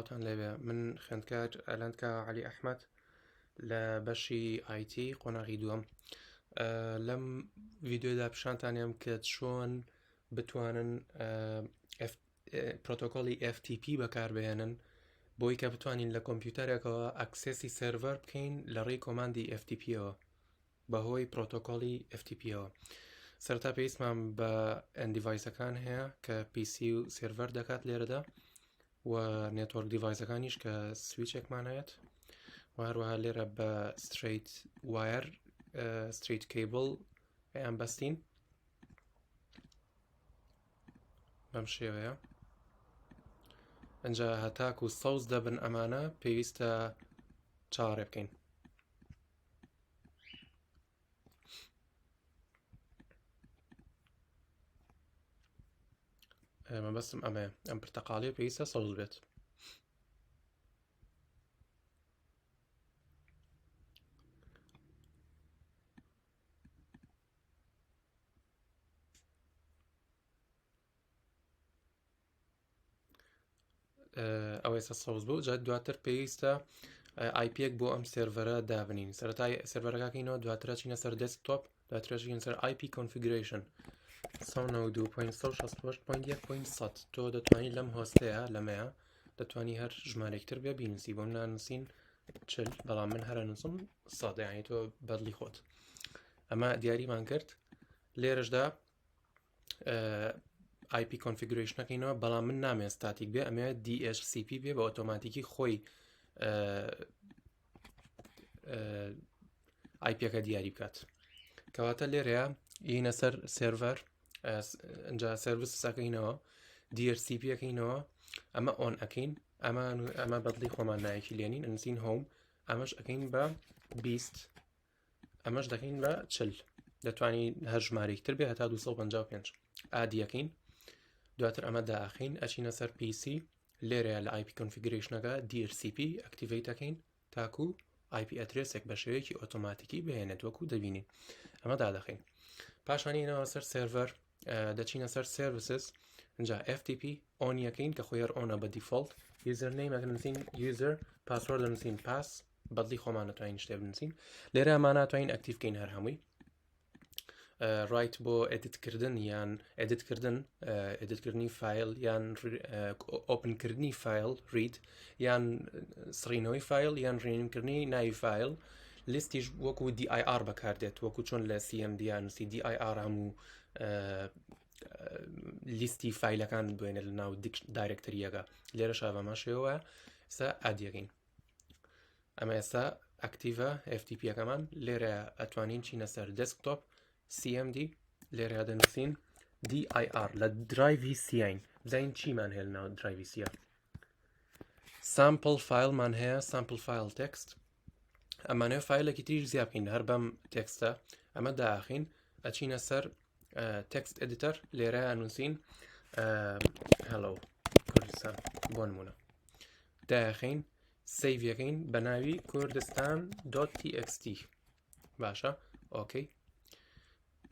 سڵاتان لێبێ من خوێندکار ئەلەندکە عەلی ئەحمەد لە بەشی IT قۆناغی دووەم. لەم ڤیدیۆدا پیشانتانێم کە چۆن بتوانن پرۆتۆکۆڵی FTP بەکاربهێنن بۆی کە بتوانین لە کۆمپیوتەرێکەوە ئەکسێسی سێڤەر بکەین لە ڕێی کۆماندی FTP-ەوە بەهۆی پرۆتۆکۆڵی FTP-ەوە. سەرەتا پێویستمان بە ئەندیڤایسەکان هەیە کە PC و سێڤەر دەکات لێرەدا و نێتوەرک دیڤایسەکانیش کە سویچێکمان هەیەت و هەروەها لێرە بە ستریت وایر ستریت کەیبڵ ئەیان بەستین بەم شێوەیە. ئەنجا هەتاکو سەوز دەبن ئەمانە پێویستە چاوەڕێ بکەین. مەبەستم ئەمەیە، ئەم پرتەقاڵیە پێویستە سەوز بێت. ئەوە ئێستا سەوز بوو. جا دواتر پێویستە آیپێک بۆ ئەم سێڤەرە دابنین. سەرەتای سێڤەرەکەکەینەوە، دواترە چینە سەر دەسکتۆپ، دواترە چینە سەر IP configuration 192.168.1.100. تۆ دەتوانیت لەم هۆستەیە لەمەیە دەتوانی هەر ژمارەیەکتر بێ بینویسی. بۆم نانووسین 40 بەڵام من هەرە نووسم 100، یعنی تۆ بەدڵی خۆت. ئەمە دیاریمان کرد. لێرەشدا IP configurationەکەینەوە، بەڵام من نامێ ستاتیک بێ، ئەمێ DHCP بێ بە ئۆتۆماتیکی خۆی IP-ەکە دیاری بکات. کەواتە لێرەیە یینە سەر سێڤەر، ئەنجا سەرویسەکەینەوە، DHCP ئەەکەینەوە، ئەمە ئۆن ئەەکەین، ئەمە بەدڵی خۆمان نایەکی لێنین، ئەنووسین هۆم، ئەمەش ئەەکەین بە 20، ئەمەش دەکەین بە 40. دەتوانین هەر ژمارەیەکتر بێ هەتا 255 ئادیەکەین. دواتر ئەمە داخین ئەچینە سەر PC، لێرەیە لە IP configurationەکە DHCP ئەکتیڤیت ئەەکەین تاکو IP ئەدرێسێک بە شێوەیەکی ئۆتۆماتیکی بهێنێت وەکو دەبینین. ئەمە دادەخین. پاشانینەوە سەر سێڤەر، دەچینە سەر سێڤیسز، اینجا FTP ئۆن یەکەین کە خۆی ئۆنە بە دیفۆڵت. یوزەرنەیم ئەنووسین یوزەر، پاسوەرد ئەنووسین پاس، بەدڵی خۆمان نەتوانین شتێ بنووسین. لێرە ئەمان ناتوانین ئەکتیڤ بکەین هەر هەمووی. ڕایت بۆ ئێدیتکردن یان ئێدیتکردنی فایل یان ئۆپنکردنی فایل، ڕید یان سڕینەوەی فایل یان ڕێنینکردنی ناوی فایل. لیستیش وەکو DIR بەکاردێت، وەکو چۆن لە CMD یانوسی DIR هەموو لیستی فایلەکان بێنێت لە ناو دایرکتەریەکە. لێرە شابەمە شێوە ئێستا ئادیەکەین. ئەمە ئێستا ئەکتیڤە FTP-یەکەمان. لێرە ئەتوانین چینە سەر دەسکتۆپ CMD، لێرە دەنووسین DIR لە درایڤی سیین. بزانین چیمان هەیە لە ناو درایڤی سیە. سامپل فایلمان هەیە، سامپل فایل تێکست. ئەمانەیە فایلێکی تریش زیاد بکەین هەر بەم تێکستە. ئەمە داخین ئەچینە سەر تێکست ئێدیتەر، لێرە ئەنووسین هەلۆ کوردستان بۆ نمونە، داخین سەیڤەکەین بە ناوی کوردستان.txt. باشە، ئۆکەی.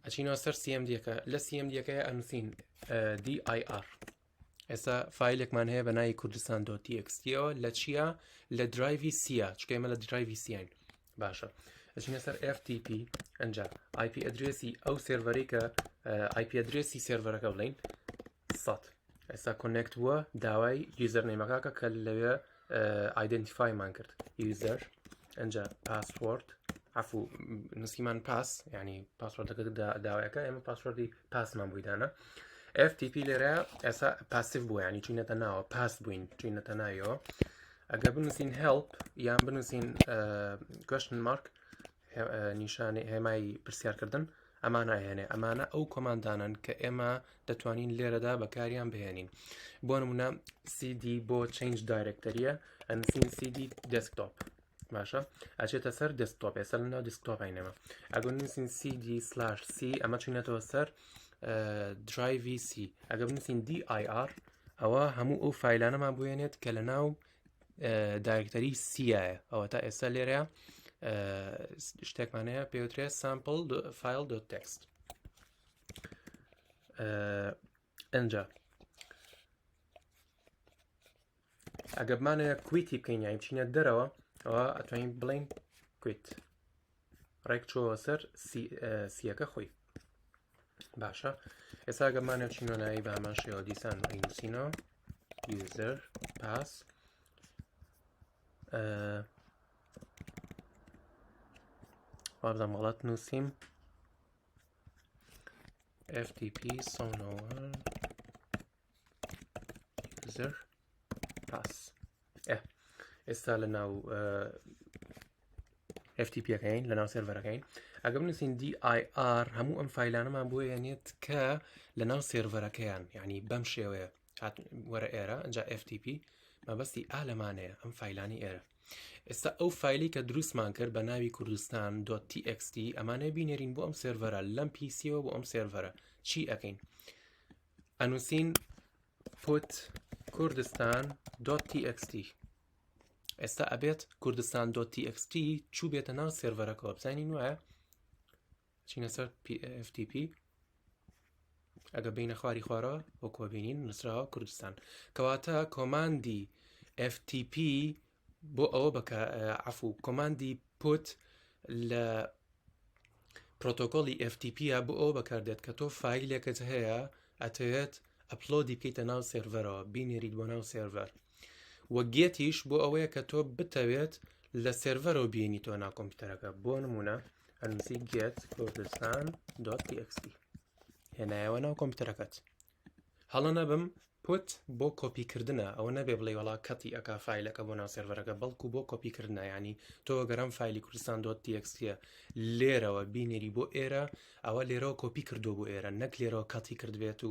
ئەچینەوە سەر CMD-ەکە، لە CMD-ەکە ئەنووسین DIR. ئێستا فایلێکمان هەیە بە ناوی کوردستان.txt-ەوە لە چیە؟ لە درایڤی سیە، چکە ئێمە لە درایڤی سیین. باشە، ئەچینە سەر FTP، ئەنجا IP ئەدرێسی ئەو سێڤەرەی کە IP ئەدرێسی سێڤەرەکە بڵین 100. ئێستا کۆنێکت بووە، داوای یوزەرنەیمەکە کە لەوێ ئایدنتیفایمان کرد، یوزەر، ئەنجا پاسوەرد، عفو نووسیمان پاس، یعنی پاسوەردەکە داوایەکە، ئێمە پاسوەردی پاسمان بوویدانە. FTP لێرە ئێستا پاسیڤ بووە، یعنی چینەتە ناوە، پاس بووین چینەتە ناویەوە. ئەگەر بنووسین help یان بنووسین question mark نیشانەی هێمای پرسیارکردن، ئەمان ناهێنێ. ئەمانە ئەو کۆماندانن کە ئێمە دەتوانین لێرەدا بەکاریان بهێنین. بۆ نمونە CD بۆ change directoryە ئەنووسین CD desktop. باشە، ئەچێتە سەر دەسکتۆپ. ئێستا لەناو دەسکتۆپینەوە. ئەگەر نووسین CD/C ئەمە چینەتەوە سەر درایڤی C. ئەگەر بنووسین DIR ئەوە هەموو ئەو فایلانەمان بوێنێت کە لە ناو دایرکتەری سیایە. ئەوە تا ئێستا لێرە شتێکمانەیە پێوترێ sample file.txt. ئەنجا ئەگە بمانەیە کویتی بکەین یانی بچینە دەرەوە ئەوە ئەتوانین بڵین کویت ڕێک چۆوە سەر سیەکە خۆی باشە ئێستا ئەگە بمانە بچینەوە لای بە هەمان شێوە دیسان ئەینووسینەوە user pass وابزانم غەڵەت نووسیم FTP sonowar user pass ئێستا لە ناو FTPەکەین لە ناو سێرڤەرەکەین ئەگە بنووسین dir هەموو ئەم فایلانەمان بۆ یانێت کە لە ناو سێرڤەرەکەیان یعنی بەم شێوەیە وەرە ئێرە ئەجا FTP مەبەستی لەمانەیە ئەم فایلانی ئێرە ئێستا ئەو فایلی کە دروستمان کرد بە ناوی کوردستان.txt ئەمانەیە بینێرین بۆ ئەم سێرڤەرە لەم پیسیەوە بۆ ئەم سێرڤەرە چی ئەەکەین ئەنووسین put kurdistan.txt ئێستا ئەبێت کوردستان.txt چوو بێتە ناو سێرڤەرەکەەوە بزانین وایە چینە سەر FTP ئەگە بینە خواری خوارەوە وەکوە بینین نووسراوە کوردستان کەواتە کۆماندی FTP بۆ ئەوە بکە عەفوو کۆماندی put لە پرۆتۆکۆڵی FTP بۆ ئەوە بەکاردێت کە تۆ فایلێکت هەیە ئەتەوێت ئەپلۆدی بکەیتە ناو سێرڤەرەوە بینێریت بۆ ناو سێرڤەر وە گێتیش بۆ ئەوەیە کە تۆ بتەوێت لە سێرڤەرەوە بینی تۆ ناو کۆمپیوتەرەکە بۆ نمونە ئەنووسی get kurdistan.txt هێنایەوە ناو کۆمپیوتەرەکەت هەڵە نەبم پوت بۆ کۆپیکردنە ئەوە نەبێ بڵێ وڵا کەتی ئەکا فایلەکە بۆ ناو سێرڤەرەکە بەڵکو بۆ کۆپیکردنە ینی تۆ گەرم فایلی کوردستان.txtە لێرەوە بینێری بۆ ئێرە ئەوە لێرەوە کۆپی کردو بۆ ئێرە نەک لێرەوە کەتی کردبێت و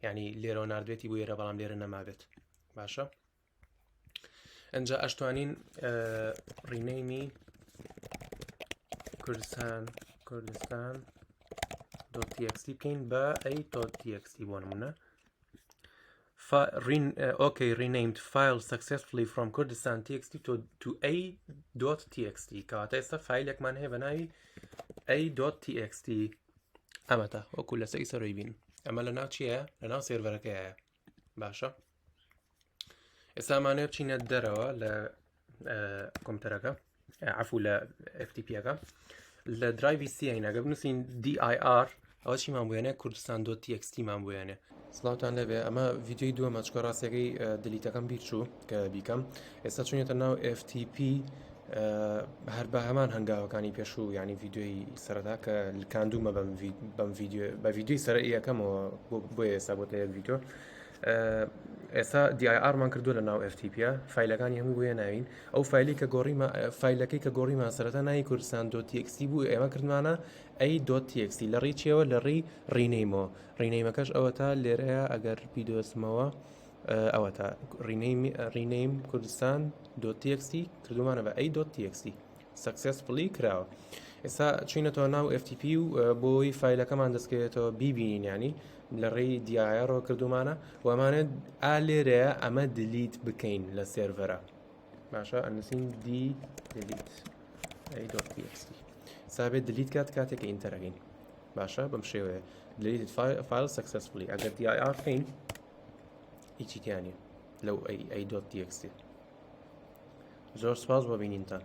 ینی لێرەوە نردوێتی بۆ ئێرە بەڵام لێرە نەمابێت باشە ئەنجا ئەشتوانین ڕینەیمی کوردستان.txt بکەین بە a.txt بۆ نمونە okay renamed file successfully from Kurdistan.txt to a.txt کەواتە ئێستا فایلێکمان هەیە بە ناوی a.txt ئەمەتە وەکو لە سەرۆی بین ئەمە لە ناو چیە لە ناو سێرڤەرەکەیە باشە ئێستا ئەمانەیە بچینە دەرەوە لە کۆمپیوتەرەکە عەفوو لە FTP-ەکە لە درایڤی سیین ئەگە بنووسین dir ئەوە چیمان بۆیانێ کوردستان.txt مان بۆیانێ سڵاوتان لەبێ ئەمە ڤیدیۆی دووەمە چکە ڕاستیەکەی دلیتەکەم بیرچوو کە بیکەم ئێستا چونێتە ناو FTP هەر بە هەمان هەنگاوەکانی پێشوو ینی ڤیدیۆی سەرەتا کە کاندومە بەم بە ڤیدیۆی سەرەیەکەمەوە بۆ ئێستا بۆ تەیە ڤیدیۆ ئێستا dir-مان کردو لە ناو FTP فایلەکانی هەموو بۆیە ناوین ئەو فایلی کە گۆڕیمە فایلەکەی کە گۆڕیمان سەرەتا ناوی کوردستان.txt بوو ئێمە کردمانە a.txt لە ڕێی چیەوە لە ڕێی ڕینەیمەوە ڕینەیمەکەش ئەوە تا لێرەیە ئەگەر بیدۆسمەوە ئەوە تا ڕینەیم کوردستان.txt کردومانە بە a.txt successfully کراوە ئێستا چوینەتەوە ناو FTP و بۆی فایلەکەمان دەستکەوێتەوە بیبینین ینی لە ڕێی dir-ەوە کردومانە و ئەمانێت لێرەیە ئەمە دلیت بکەین لە سێرڤەرە باشە ئەنووسین delete a.txt سابێت دلیت کاتێککە ئینتەرەکەین باشە بەم شێوەیە deleted file successfully ئەگەر dir بکەین هیچی تیانە لەو a.txt زۆر سپاس بۆ بینینتان